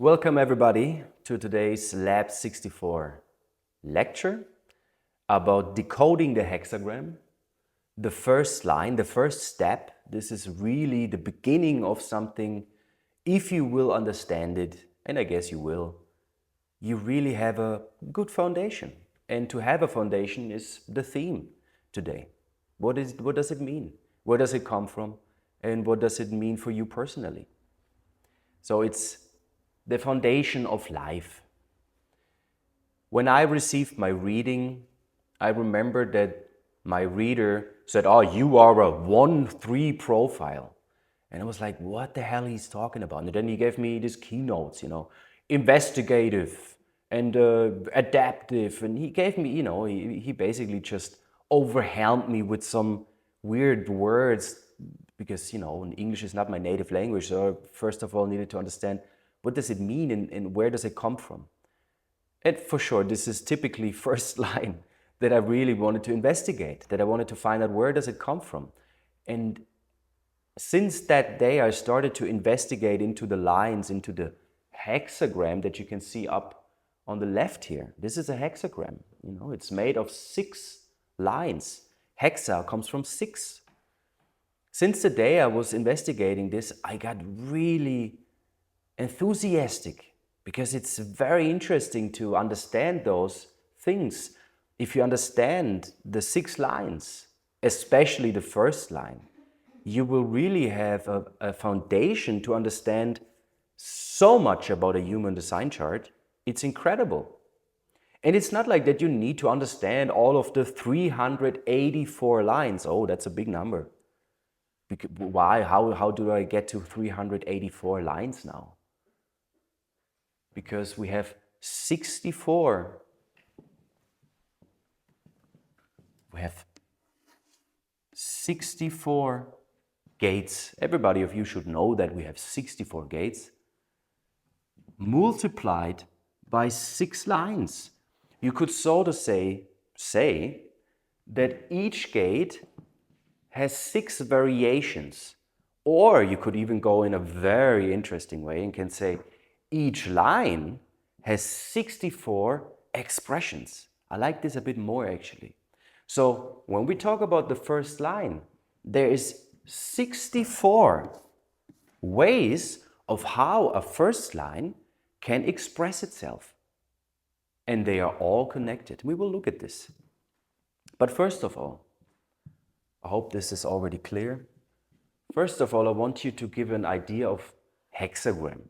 Welcome everybody to today's LAB64 lecture about decoding the hexagram. The first line, the first step, this is really the beginning of something. If you will understand it, and I guess you will, you really have a good foundation. And to have a foundation is the theme today. What does it mean? Where does it come from? And what does it mean for you personally? So it's the foundation of life. When I received my reading, I remember that my reader said, "Oh, you are a 1-3 profile." And I was like, what the hell he's talking about? And then he gave me these keynotes, investigative and adaptive. And he gave me, he basically just overwhelmed me with some weird words because, English is not my native language. So first of all, I needed to understand what does it mean and where does it come from? And for sure, this is typically first line that I really wanted to investigate, that I wanted to find out where does it come from. And since that day, I started to investigate into the lines, into the hexagram that you can see up on the left here. This is a hexagram, it's made of 6 lines. Hexa comes from 6. Since the day I was investigating this, I got really enthusiastic because it's very interesting to understand those things. If you understand the 6 lines, especially the first line, you will really have a foundation to understand so much about a human design chart. It's incredible. And it's not like that you need to understand all of the 384 lines. Oh, that's a big number. Why? How do I get to 384 lines now? Because we have 64. We have 64 gates. Everybody of you should know that we have 64 gates multiplied by 6 lines. You could sort of say that each gate has 6 variations. Or you could even go in a very interesting way and can say each line has 64 expressions. I like this a bit more actually. So when we talk about the first line, there is 64 ways of how a first line can express itself. And they are all connected. We will look at this. But first of all, I hope this is already clear. First of all, I want you to give an idea of hexagram.